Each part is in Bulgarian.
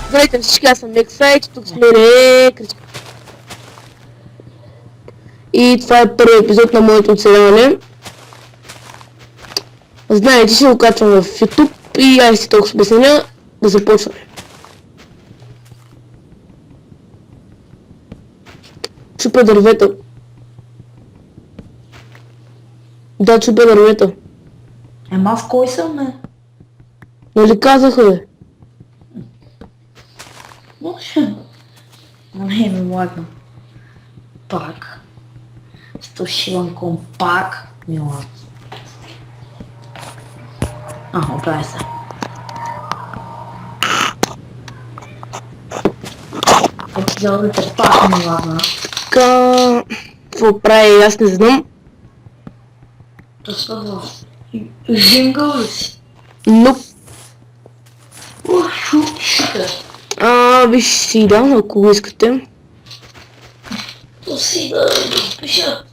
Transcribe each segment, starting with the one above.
Здравейте всички, аз съм Нексайт, тук сме Рекрит. И това е първи епизод на моето оцеляване. Знаете, ще го качвам в YouTube и аз си толкова обясня да започваме. Чупя дървета. Да, чупя дървета. Ема с кой съм, бе? Нали казаха, бе? Може. Не, ми лагам. Пак. Стошивам компак. Ми лагам. Оправи се. Епизодите пак ми лагам. Така... Какво прави, аз не знам. То свързва в жингъл ли си? Но... Шука. Виж си, да, ако го искате. То си да пиша.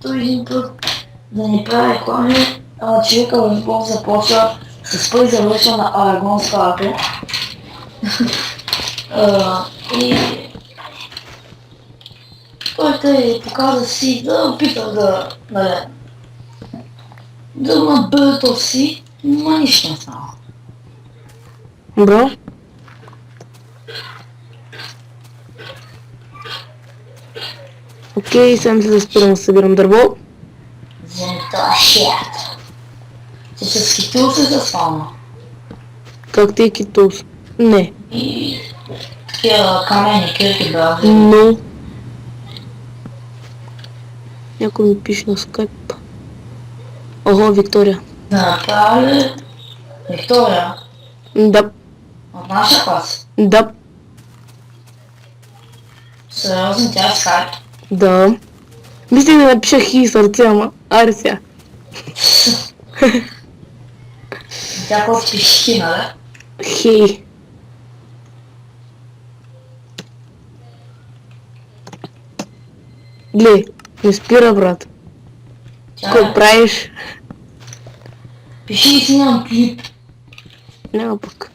Той един път да ни прави реклами, човека в Бог започва с път завършва на Арагонска арка. И той те показа си да опитам да набера то си, но нищо не става. Бро. Окей, сега се спирам да събирам дърво. Вземи това шият. Ти с хитил се заспална. Как ти е китос? Не. И такива камени кирки брави. Но... Някой ми пише на скайп. Ого, Виктория. Да направи Виктория Да. от нашия клас. Да. Сериозно, тя е скайп. Да. Мислих да напиша хи сърце, ама... Аре сега. Тя какво пише хи, нали? Хей. Гле, не спира, брат. Какво правиш? Пиши и снимам клип. Няма пък.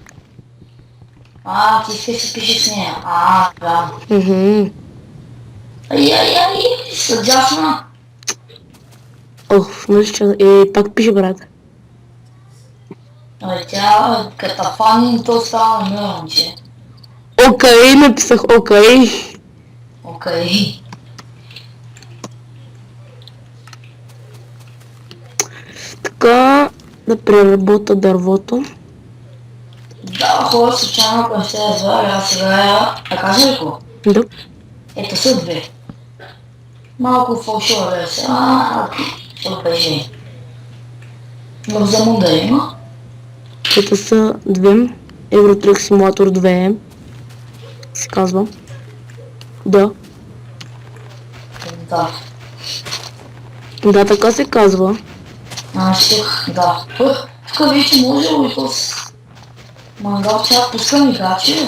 Ти искаш да си пишеш с нея. Да. Ай, съдясна. Ох, нали че... пак пише, брат. Тя като фани, то става на момче. Окей, написах окей. Окей. Така, да преработа дървото. Да, хора, случайно, ако не сте разбрали, аз сега кажа ли го? Да. Ето са две. Малко фалшива версия, ще го кажи. В Замунда има. Ето са две. Евротрък симулатор 2 се казва. Да. Да. Да, така се казва. Да. Тук вече може и то с мангал, сега пускам играчи.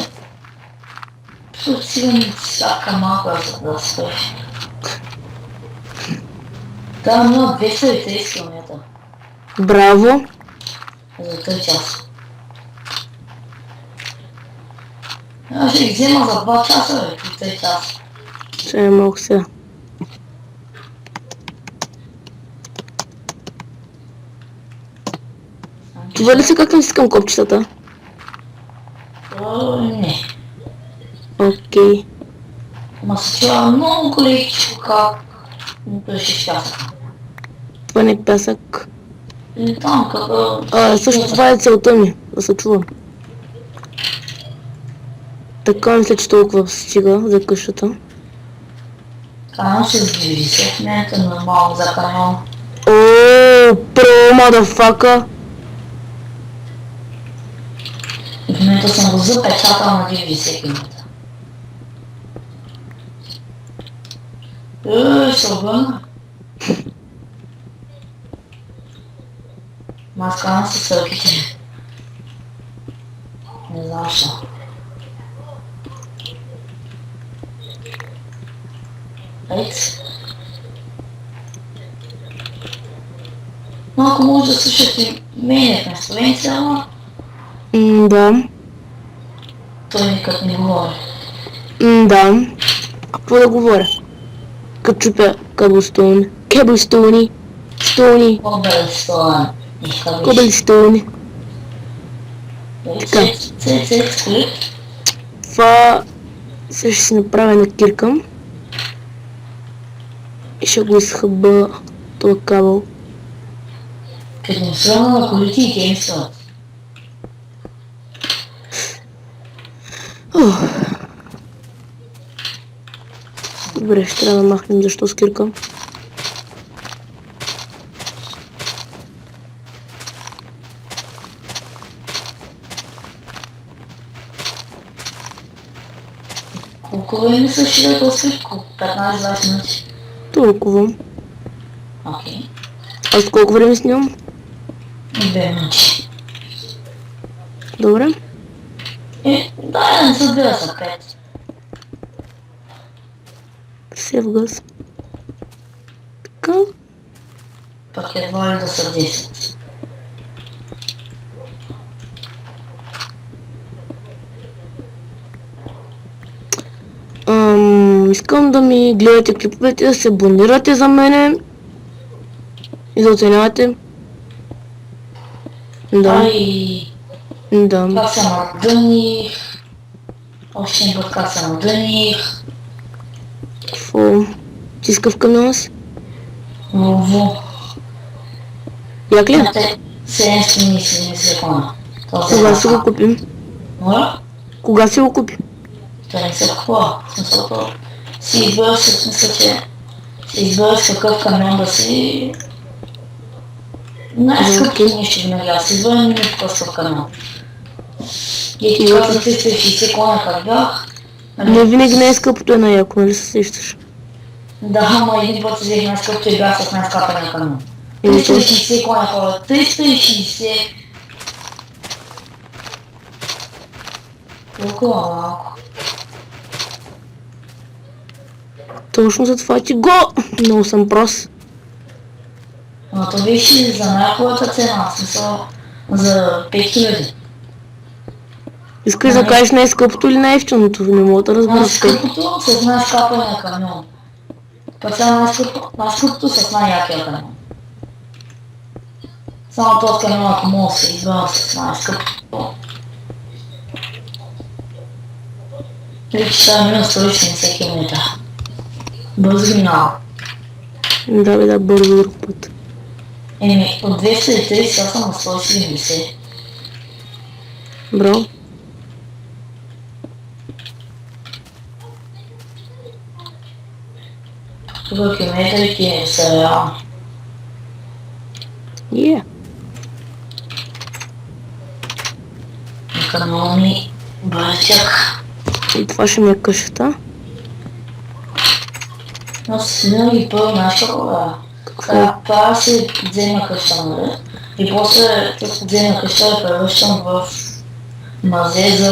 Тук сега ми всяка малко да свърши. Да, има 230 км. Браво. За 3 часа. Аз ще ги взема за 2 часа, бе, по 3 часа. Ще не мога сега. Това ли се как не искам копчетата? Не. Окей. Ама се чува много количко как ще часа. Това не е пясък. И там като... Също това е целта ми, да се чувам. Така мисля, че толкова стига за къщата. Канал с 90 метра нормално за канал. Про мадафака. И в момента съм го запечатал на 90 км. Ще обърна. Маскана с сърките. Не знам защо. Малко може да слушате мене на словенци, ама Да. той никак не говори. Да. Какво да говоря? Като чупя кабелстоуни. Кабелстоуни. Стоуни. Обелстон. И кабиш. Кабелстоуни. Така. Цец, коли. Това сега ще си направя на кирка. И ще го изхъба този кабел. Като не сръмна на колите и те им стоят. Добре, ще трябва да махнем защо с кирка. Колко време са ще да този 15-20 минути. Толкова. Окей. Аз колко време снимам? 2 минути. Добре. Да, не са 2, са 5. Сев газ. Така. Пък едва ли да са 10. Искам да ми гледате клиповете, да се абонирате за мене и да оценявате. Да. Да. Как се надъних. Още един път как се надъних. Какво? Тиска в камиона си? Ново. Як ли? 770 секунда. Кога си го купим? Моля? Кога си го купим? Това не се купува. В смисълто си избираш, в смисъл, че си избираш какъв камион да си... Най-скъпки нещо винаги. Аз избирам не просто камион. И ти каза 360 кона как бях. Не винаги най-скъпото е най-яко, нали се сещаш? Да, ама един път си взех най-скъпото и бях с най-скъпения камион. Еми то. 360 кона хора. 360. Толкова малко. Точно за това ти го! Много съм прос. Но то виж за най-хубавата цена, в смисъл за 5000. Искаш да кажеш най-скъпото или най-ефтиното? Не мога да разбера. Най-скъпото с най-скъпания камион. Пък сега най-скъпото с най-якия камион. Само този камион, ако мога да се избавя с най-скъпото. Виж, сега минус 160 км. Бързо минава. Да, бе, да, бързо друг път. Еми, от 230 аз съм на 170. Браво. Тук километрите са реални. Нека много ми бърчак. И това ще ми е къщата. Но си винаги първо нашата това се подземна къща, нали? И после тази подземна къща я превръщам в мазе за...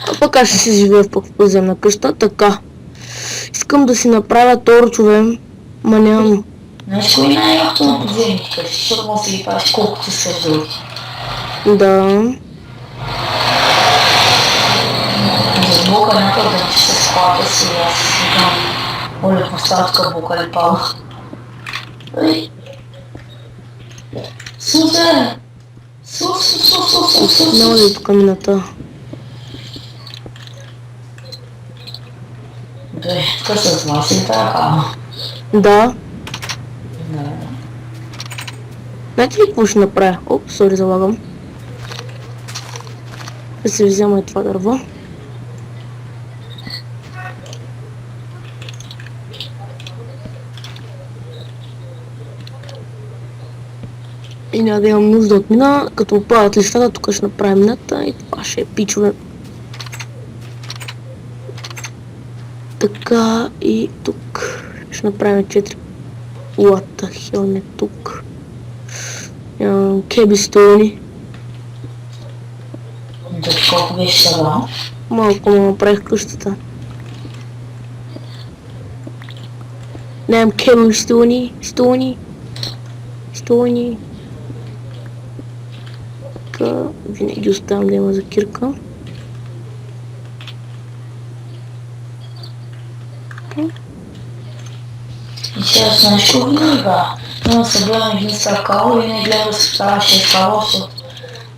А пък аз ще си живея в подземна къща, така. Искам да си направя торчове, ма нямам. Знаеш кой най-якото на подземните къщи, защото може да си ги правиш колкото се други. Да. За блока някъде да ще се склада си и аз викам, моля, поставя тук блока ли пала. Ей! Сусе! Няма да е тук мината. Бе, тук с вас и така. Да. Знаете ли какво ще направя? Оп, сори, залагам. Да си взема и това дърво. И няма да имам нужда от мина, като опадат листата, тук ще направим мината и това ще е пичове. Така и тук. Ще направим 4 лата хелне тук. Кебистони. Да, колко беше сега? Малко му направих къщата. Нямам кебистони. питони. Така, винаги оставям да има закирка. И сега знаеш какво винаги бе? Но събирам един стакал и не гледа да се става 6 кала, защото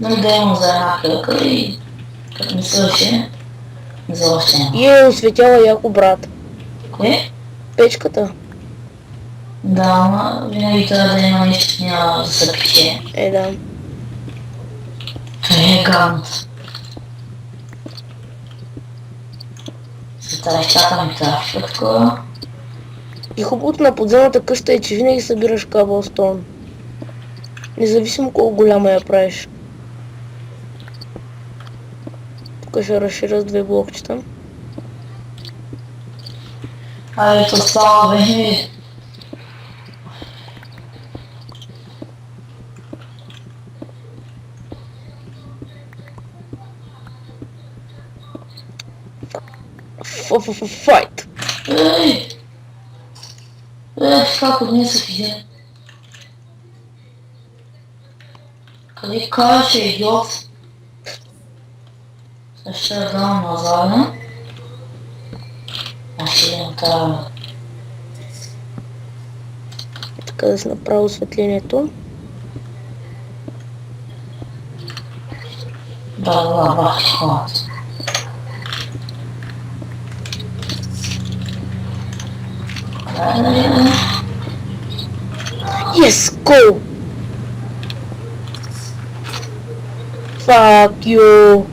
да имам за една кръка и като ми свърши, за още една. И е осветяла яко, брат. Кое? Печката. Да, ама винаги трябва да има нещо в нея да се пече. Да. Това е гадно. Сега изчакаме трафика такова. И хубавото на подземната къща е, че винаги събираш каблстон. Независимо колко голяма я правиш. Тук ще разширя с 2 блокчета. Айде, то става бе. Файт! Ей! Как отнесах един? Къде караше идиот? Сега ще я дам назад. Аз ще идем тази. Така да се направи осветлението. Да, бах, хората. Yes, go! Fuck you!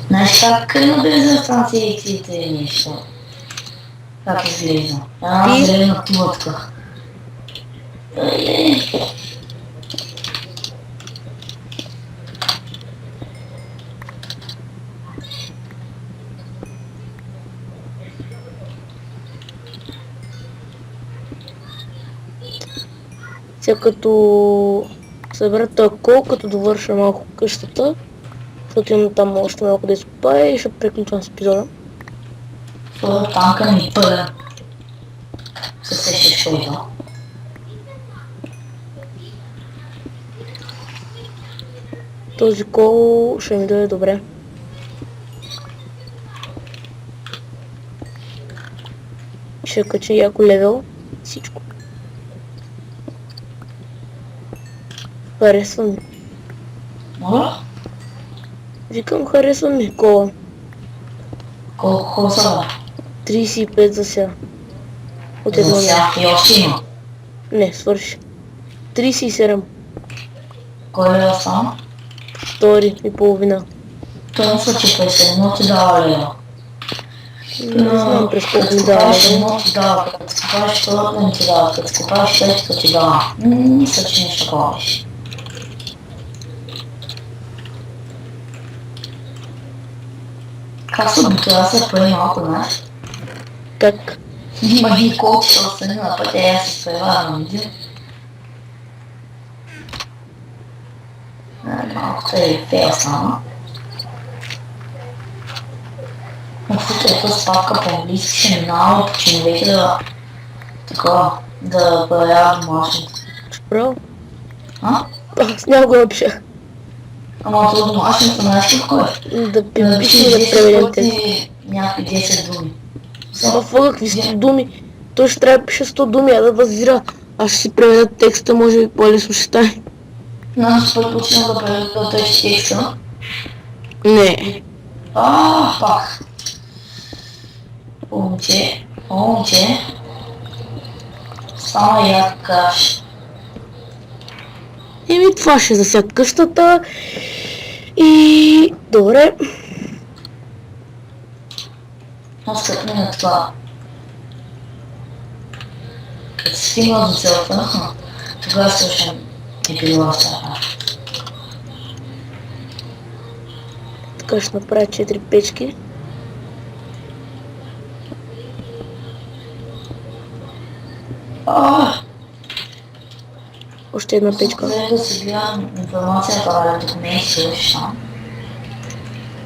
Знаеш как на бензостанциите и нещо? Как изглежда? Една зелена тулътка. Сега като събера този кол, като довърша малко къщата, защото имам там още малко да изкопая и ще приключвам с епизода. Това танка ми пълен. Се сещаш кой да. Този кол ще ми дойде добре. Ще кача яко левел. Всичко. Харесва ми. Моля? Викам, харесва ми кола. Колко хубаво са, бе? 35 за сега. От едно За време. сега и още има. Не, свърши. 37. Кой лева само? Втори и половина. Той не са че 50, но ти дава лева. Не знам през колко ми дава. Като едно ти дава, като скупаш второто не ти дава, като скупаш третото ти дава. Мисля, че нещо такова беше. Как се обиколя се прави малко, знаеш? Как? Има един колко ще остане на пътя и аз се спревара на един. Малкото е фейл само. Каквото е това спавка по-английски ще минава по чиновете да... Такова, да проверяват домашното. Право? А? Аз няма го напиша. Ама това домашното знаеш ли кой е? Да Да пишем напишеш да 10 преведем те. пъти някакви 10 думи. Ама фъга, какви 100 думи? Той ще трябва да пише 100 думи, а да възира. Аз ще си преведа текста, може би по-лесно ще стане. Аз предпочитам да преведа тези текста. Не. Пак. Момче, момче. Стана як каш. Еми, това ще за сега къщата. И... добре. Аз като мина това. Като стигна до целта, тогава слушам епизода сега. Така ще направя 4 печки. Още една печка. След да си гледам информацията, документи, слушам.